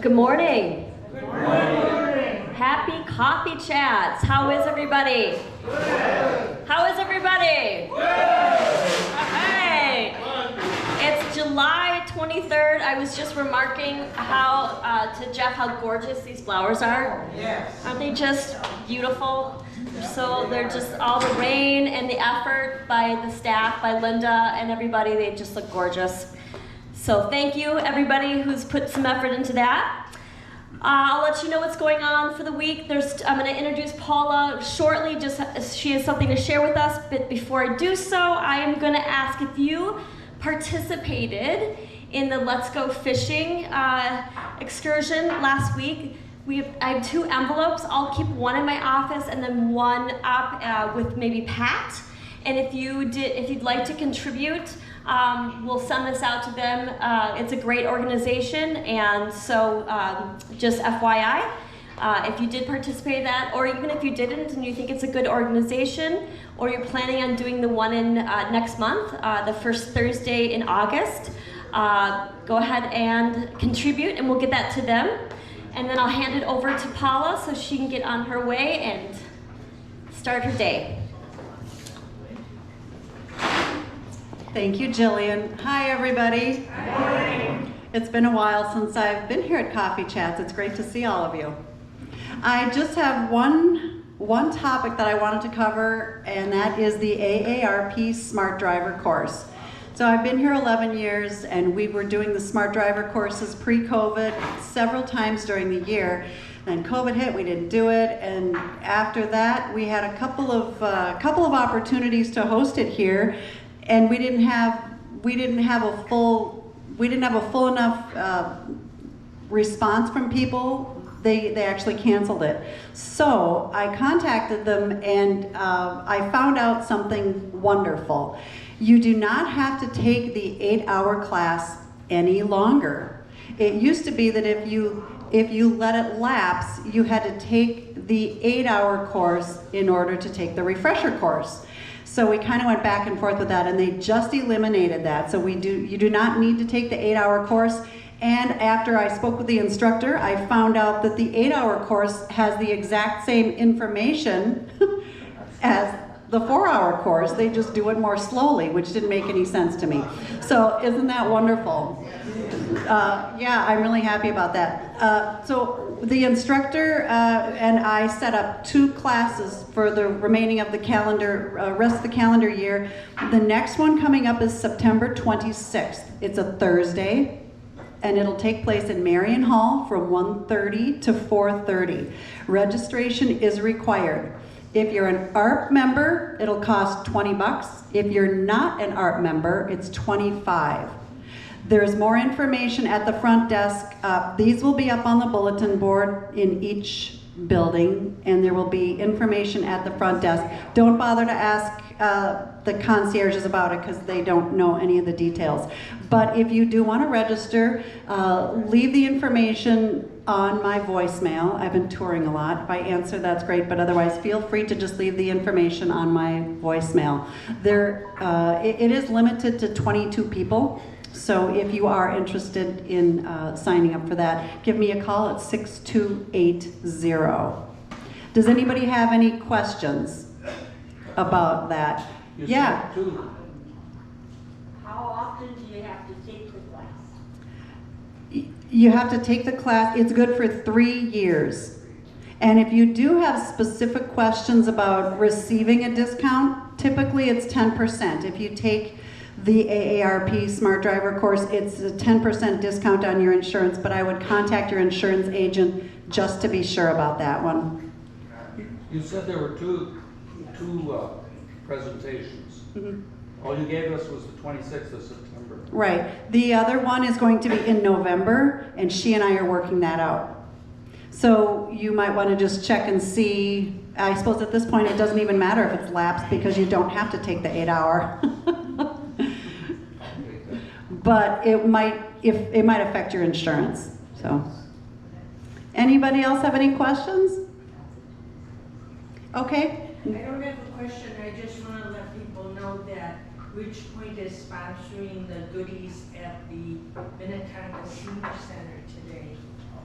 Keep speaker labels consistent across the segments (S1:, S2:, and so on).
S1: Good morning.
S2: Good morning.
S1: Happy Coffee Chats. How is everybody?
S2: Good.
S1: How is everybody?
S2: Good.
S1: Hey. It's July 23rd. I was just remarking to Jeff how gorgeous these flowers are.
S2: Yes.
S1: Aren't they just beautiful? So they're just all the rain and the effort by the staff, by Linda and everybody, they just look gorgeous. So thank you everybody who's put some effort into that. I'll let you know what's going on for the week. I'm going to introduce Paula shortly, just she has something to share with us, but before I do so, I am going to ask if you participated in the Let's Go Fishing excursion last week. I have 2 envelopes. I'll keep one in my office and then one up with maybe Pat. And if you'd like to contribute, we'll send this out to them. It's a great organization, and so just FYI, if you did participate in that, or even if you didn't and you think it's a good organization, or you're planning on doing the one in next month, the first Thursday in August, go ahead and contribute, and we'll get that to them. And then I'll hand it over to Paula so she can get on her way and start her day.
S3: Thank you, Jillian. Hi, everybody.
S2: Hi.
S3: It's been a while since I've been here at Coffee Chats. It's great to see all of you. I just have one topic that I wanted to cover, and that is the AARP Smart Driver course. So I've been here 11 years, and we were doing the Smart Driver courses pre-COVID several times during the year. Then COVID hit, we didn't do it, and after that, we had a couple of opportunities to host it here, and we didn't have a full enough response from people. They actually canceled it. So I contacted them, and I found out something wonderful. You do not have to take the 8-hour class any longer. It used to be that if you let it lapse, you had to take the 8-hour course in order to take the refresher course. So we kind of went back and forth with that, and they just eliminated that. So you do not need to take the 8-hour course. And after I spoke with the instructor, I found out that the 8-hour course has the exact same information as the 4-hour course. They just do it more slowly, which didn't make any sense to me. So isn't that wonderful? Yeah, I'm really happy about that. So the instructor and I set up 2 classes for the remaining of the rest of the calendar year. The next one coming up is September 26th. It's a Thursday, and it'll take place in Marion Hall from 1:30 to 4:30. Registration is required. If you're an ARP member, it'll cost $20. If you're not an ARP member, it's $25. There's more information at the front desk. These will be up on the bulletin board in each building, and there will be information at the front desk. Don't bother to ask the concierges about it because they don't know any of the details. But if you do want to register, leave the information on my voicemail. I've been touring a lot. If I answer, that's great, but otherwise feel free to just leave the information on my voicemail. It is limited to 22 people. So if you are interested in signing up for that, give me a call at 6280. Does anybody have any questions about that? Yeah.
S4: How often do you have to take the class?
S3: You have to take the class. It's good for 3 years. And if you do have specific questions about receiving a discount, typically it's 10%. If you take the AARP Smart Driver course, it's a 10% discount on your insurance, but I would contact your insurance agent just to be sure about that one.
S5: You said there were two presentations.
S3: Mm-hmm.
S5: All you gave us was the 26th of September.
S3: Right. The other one is going to be in November, and she and I are working that out. So you might want to just check and see. I suppose at this point it doesn't even matter if it's lapsed because you don't have to take the 8-hour. But it might affect your insurance. So, anybody else have any questions? Okay.
S4: I don't have a question. I just want to let people know that Ridge Point is sponsoring the goodies at the Minnetonka Senior Center today.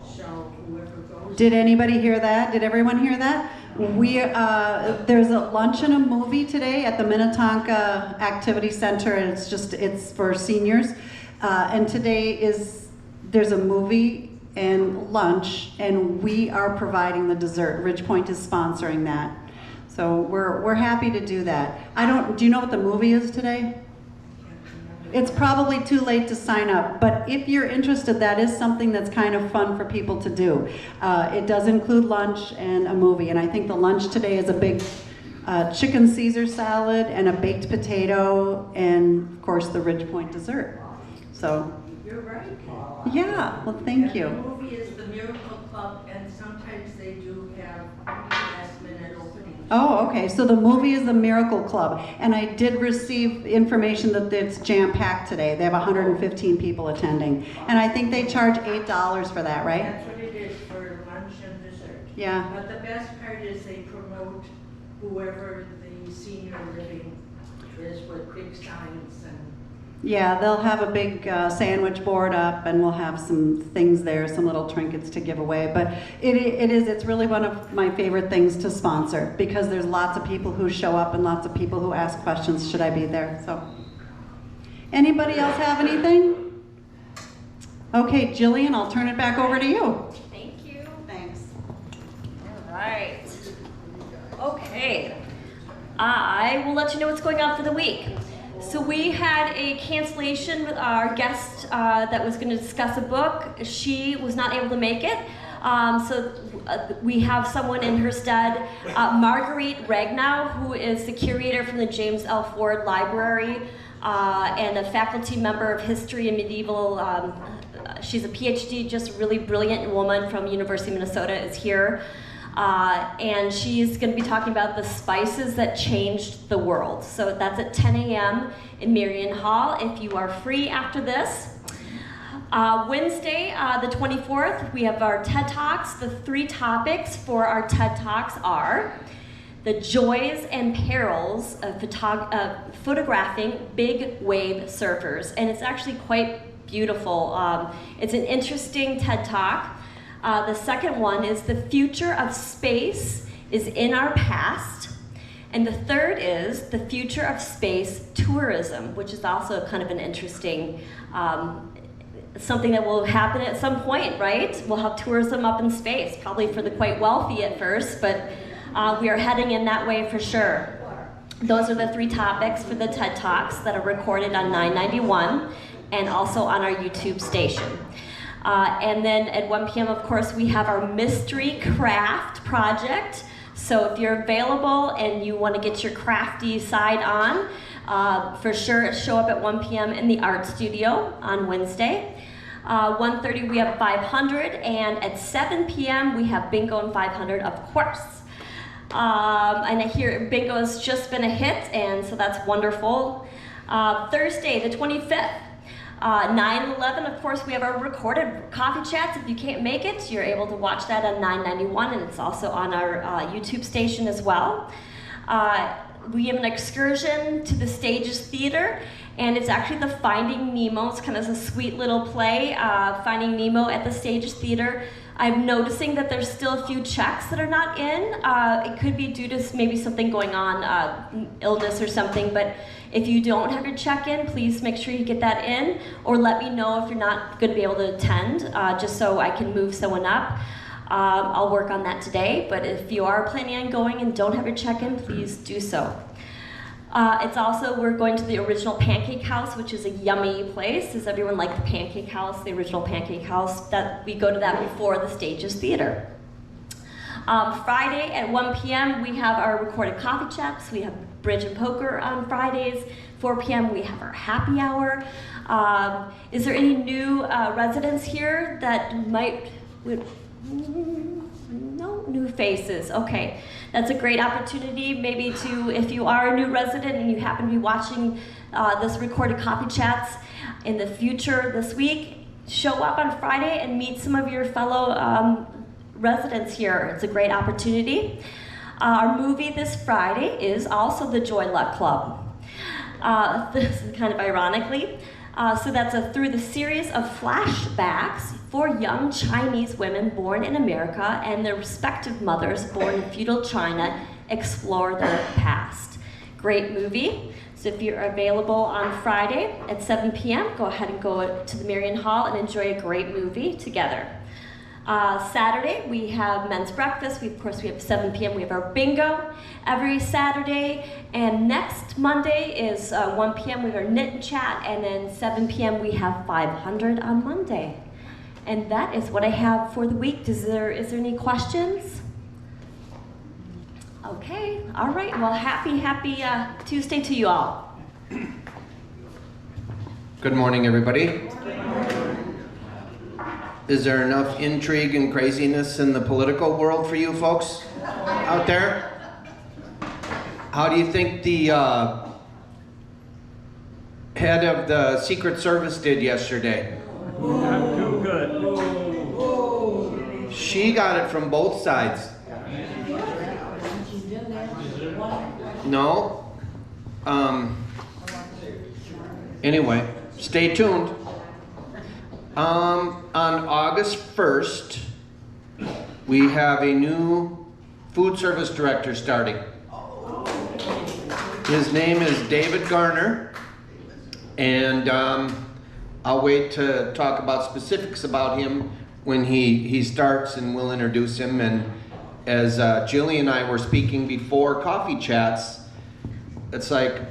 S4: So whoever goes.
S3: Did anybody hear that? Did everyone hear that? There's a lunch and a movie today at the Minnetonka Activity Center, and it's for seniors. And there's a movie and lunch, and we are providing the dessert. Ridgepoint is sponsoring that. So we're happy to do that. Do you know what the movie is today? It's probably too late to sign up, but if you're interested, that is something that's kind of fun for people to do. It does include lunch and a movie, and I think the lunch today is a big chicken Caesar salad and a baked potato, and of course the Ridgepoint dessert. So,
S4: You're right.
S3: yeah, well, thank
S4: The
S3: you.
S4: movie is the Miracle Club, and sometimes they do have last-minute openings.
S3: Oh, okay, so the movie is the Miracle Club, and I did receive information that it's jam-packed today. They have 115 people attending, and I think they charge $8 for that, right?
S4: That's what it is for lunch and dessert.
S3: Yeah.
S4: But the best part is they promote whoever the senior living is with big signs and.
S3: Yeah, they'll have a big sandwich board up, and we'll have some things there, some little trinkets to give away. But it's really one of my favorite things to sponsor, because there's lots of people who show up and lots of people who ask questions, should I be there? So, anybody else have anything? Okay, Jillian, I'll turn it back over to you.
S1: Thank you.
S3: Thanks.
S1: All right. Okay. I will let you know what's going on for the week. So we had a cancellation with our guest that was going to discuss a book. She was not able to make it. We have someone in her stead, Marguerite Ragnow, who is the curator from the James L. Ford Library and a faculty member of history and medieval. She's a PhD, just really brilliant woman from University of Minnesota, is here. And she's going to be talking about the spices that changed the world. So that's at 10 a.m. in Marion Hall if you are free after this. Wednesday, the 24th, we have our TED Talks. The 3 topics for our TED Talks are the joys and perils of photographing big wave surfers. And it's actually quite beautiful. It's an interesting TED Talk. The second one is the future of space is in our past. And the third is the future of space tourism, which is also kind of an interesting, something that will happen at some point, right? We'll have tourism up in space, probably for the quite wealthy at first, but we are heading in that way for sure. Those are the 3 topics for the TED Talks that are recorded on 991 and also on our YouTube station. And then at 1 p.m., of course, we have our mystery craft project. So if you're available and you want to get your crafty side on, for sure show up at 1 p.m. in the art studio on Wednesday. 1:30 we have 500, and at 7 p.m. we have bingo and 500, of course. And I hear bingo has just been a hit, and so that's wonderful. Thursday, the 25th. 9/11, of course, we have our recorded coffee chats. If you can't make it, you're able to watch that on 991, and it's also on our YouTube station as well. We have an excursion to the Stages Theater, and it's actually the Finding Nemo. It's kind of a sweet little play, Finding Nemo at the Stages Theater. I'm noticing that there's still a few checks that are not in. It could be due to maybe something going on, illness or something, but if you don't have your check-in, please make sure you get that in, or let me know if you're not going to be able to attend, just so I can move someone up. I'll work on that today, but if you are planning on going and don't have your check-in, please do so. It's also, we're going to the Original Pancake House, which is a yummy place. Does everyone like the Pancake House, the Original Pancake House? We go to that before the Stages Theater. Friday at 1 p.m. we have our recorded coffee chats. We have bridge and poker on Fridays. 4 p.m. we have our happy hour. Is there any new residents here that no new faces? Okay, that's a great opportunity maybe to, if you are a new resident and you happen to be watching this recorded coffee chats in the future this week, show up on Friday and meet some of your fellow residents here. It's a great opportunity. Our movie this Friday is also the Joy Luck Club. This is kind of ironically. So that's through the series of flashbacks for young Chinese women born in America and their respective mothers born in feudal China explore their past. Great movie. So if you're available on Friday at 7 p.m., go ahead and go to the Marion Hall and enjoy a great movie together. Saturday, we have men's breakfast. Of course, we have 7 p.m. We have our bingo every Saturday. And next Monday is 1 p.m. we have our knit and chat. And then 7 p.m. we have 500 on Monday. And that is what I have for the week. Is there any questions? Okay, all right. Well, happy Tuesday to you all.
S6: Good morning, everybody. Is there enough intrigue and craziness in the political world for you folks out there? How do you think the head of the Secret Service did yesterday?
S2: Not too good.
S6: She got it from both sides. No? Anyway, stay tuned. On August 1st, we have a new food service director starting. His name is David Garner, and I'll wait to talk about specifics about him when he starts, and we'll introduce him. And as Jillian and I were speaking before Coffee Chats, it's like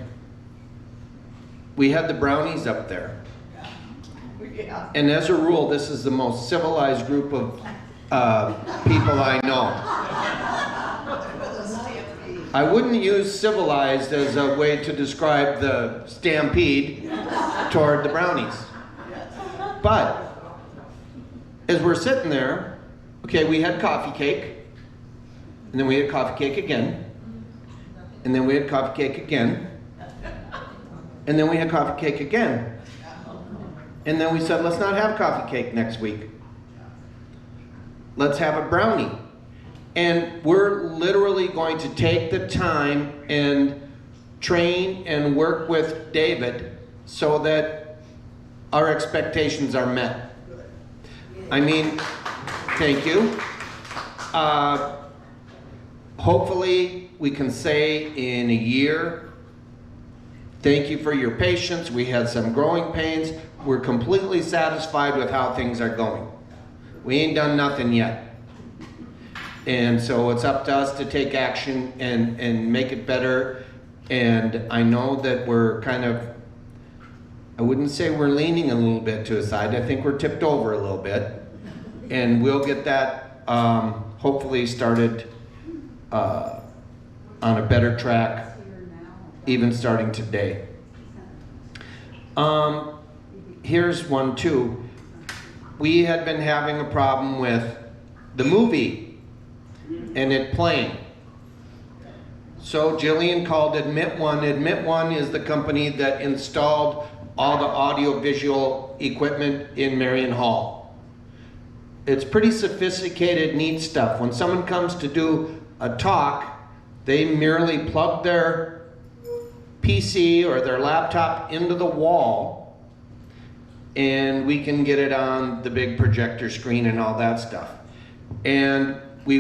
S6: we had the brownies up there. And as a rule, this is the most civilized group of people I know. I wouldn't use civilized as a way to describe the stampede toward the brownies. But as we're sitting there, okay, we had coffee cake, and then we had coffee cake again, and then we had coffee cake again, and then we had coffee cake again. And then we said, let's not have coffee cake next week. Let's have a brownie. And we're literally going to take the time and train and work with David so that our expectations are met. I mean, thank you. Hopefully we can say in a year, thank you for your patience. We had some growing pains. We're completely satisfied with how things are going. We ain't done nothing yet. And so it's up to us to take action and make it better. And I know that we're kind of, I wouldn't say we're leaning a little bit to a side. I think we're tipped over a little bit. And we'll get that hopefully started on a better track, even starting today. Here's one too. We had been having a problem with the movie and it playing. So Jillian called Admit One. Admit One is the company that installed all the audio-visual equipment in Marion Hall. It's pretty sophisticated, neat stuff. When someone comes to do a talk, they merely plug their PC or their laptop into the wall, and we can get it on the big projector screen and all that stuff. And we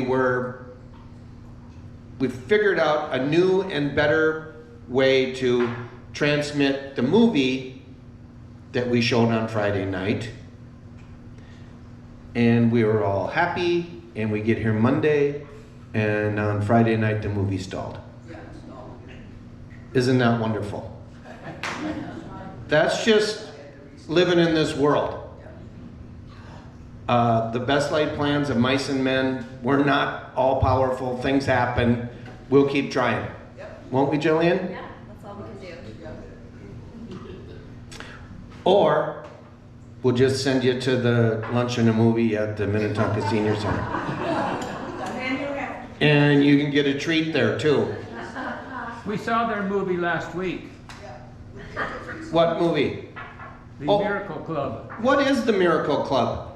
S6: figured out a new and better way to transmit the movie that we showed on Friday night. And we were all happy, and we get here Monday, and on Friday night the movie stalled. Isn't that wonderful? That's just living in this world. The best laid plans of mice and men, we're not all powerful, things happen, we'll keep trying. Won't we, Jillian?
S1: Yeah, that's all we can do.
S6: Or we'll just send you to the lunch and a movie at the Minnetonka Senior Center. And you can get a treat there too.
S2: We saw their movie last week,
S6: What movie?
S2: The
S6: Oh.
S2: Miracle Club.
S6: What is the Miracle Club?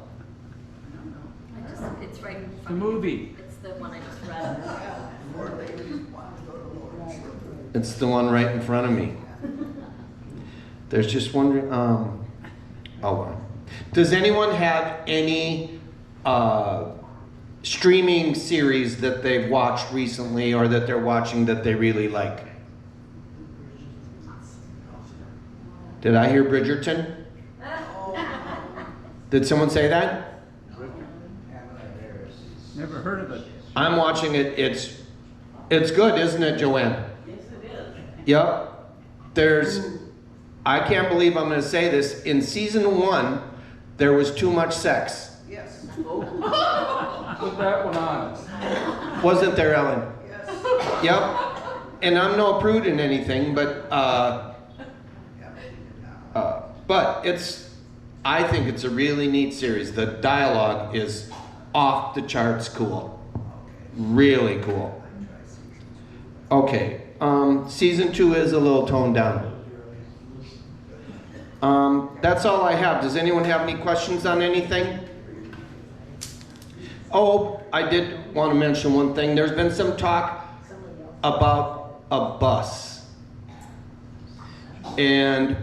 S1: It's right in front
S2: The
S1: of you.
S2: movie.
S1: It's the one I just read.
S6: It's the one right in front of me. There's just one, oh well. Does anyone have any streaming series that they've watched recently or that they're watching that they really like? Did I hear Bridgerton? Did someone say that?
S2: Never heard of it.
S6: I'm watching it. It's good, isn't it, Joanne?
S4: Yes, it is.
S6: Yep. I can't believe I'm going to say this. In season 1, there was too much sex.
S4: Yes.
S5: Put that one on.
S6: Wasn't there, Ellen? Yes. Yep. And I'm no prude in anything, but I think it's a really neat series. The dialogue is off the charts cool. Really cool. Okay. Season 2 is a little toned down. That's all I have. Does anyone have any questions on anything? Oh, I did want to mention one thing. There's been some talk about a bus. And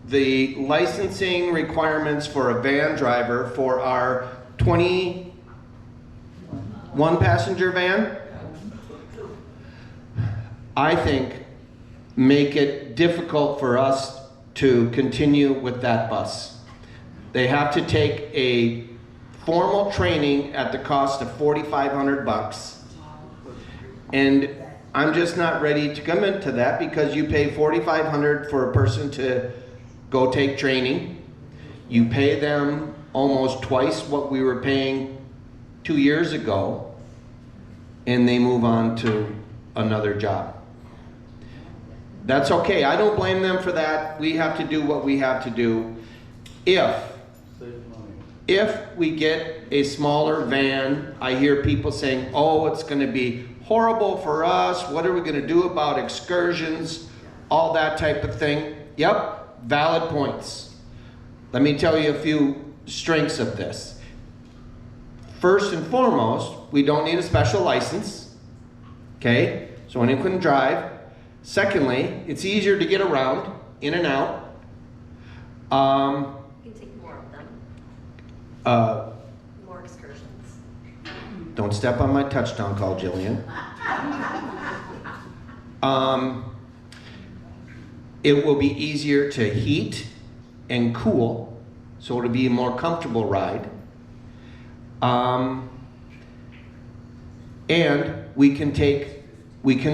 S6: the licensing requirements for a van driver for our 21 passenger van, I think, make it difficult for us to continue with that bus. They have to take a formal training at the cost of $4,500. And I'm just not ready to commit to that because you pay $4,500 for a person to go take training. You pay them almost twice what we were paying 2 years ago, and they move on to another job. That's okay. I don't blame them for that. We have to do what we have to do. If we get a smaller van, I hear people saying, oh, it's going to be horrible for us. What are we going to do about excursions? All that type of thing. Yep, valid points. Let me tell you a few strengths of this. First and foremost, we don't need a special license. Okay, so anyone can drive. Secondly, it's easier to get around, in and out.
S1: You can take more of them, more excursions.
S6: Don't step on my touchdown call, Jillian. It will be easier to heat and cool, so it'll be a more comfortable ride. And we can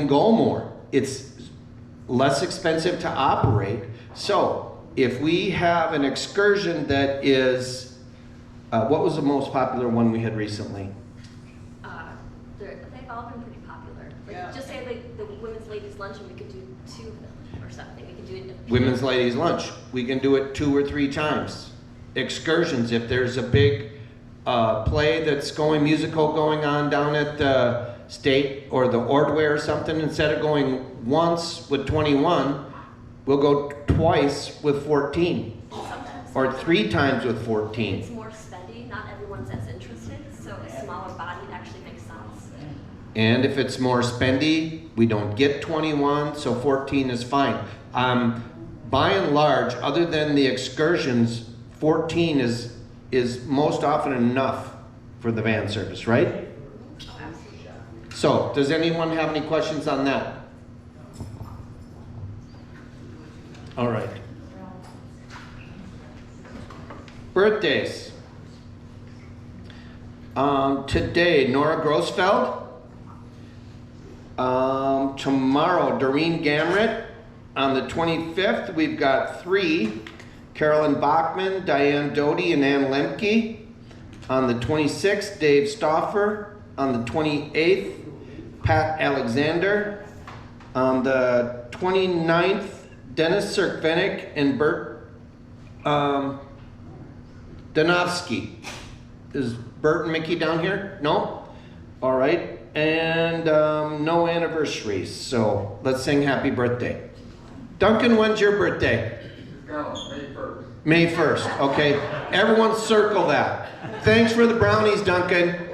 S6: go more. It's less expensive to operate. So if we have an excursion that is, what was the most popular one we had recently?
S1: They've all been pretty popular. Like, just say like the women's ladies lunch, and we could do 2 of them or something. We could do it.
S6: Women's ladies lunch. We can do it 2 or 3 times. Excursions, if there's a big play that's musical going on down at the State or the Ordway or something, instead of going once with 21, we'll go twice with 14.
S1: Sometimes
S6: Or 3 times with 14.
S1: it's more spendy. Not everyone's as interested, so a smaller body actually makes sense.
S6: And if it's more spendy, we don't get 21, so 14 is fine. By and large, other than the excursions, 14 is most often enough for the van service, right? So, does anyone have any questions on that? All right. Birthdays. Today, Nora Grossfeld. Tomorrow, Doreen Gamrett. On the 25th, we've got 3. Carolyn Bachman, Diane Doty, and Ann Lemke. On the 26th, Dave Stauffer. On the 28th, Pat Alexander. On the 29th, Dennis Sirkvenik and Bert Donofsky. Is Bert and Mickey down here? No? All right. And no anniversaries. So let's sing happy birthday. Duncan, when's your birthday? May 1st. Okay. Everyone circle that. Thanks for the brownies, Duncan.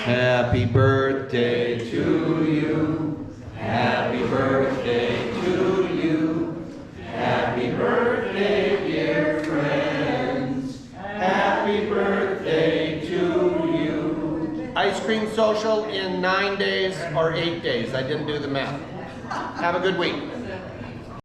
S6: Happy birthday to you. Happy birthday to you. Happy birthday, dear friends. Happy birthday to you. Ice cream social in 9 days or 8 days. I didn't do the math. Have a good week.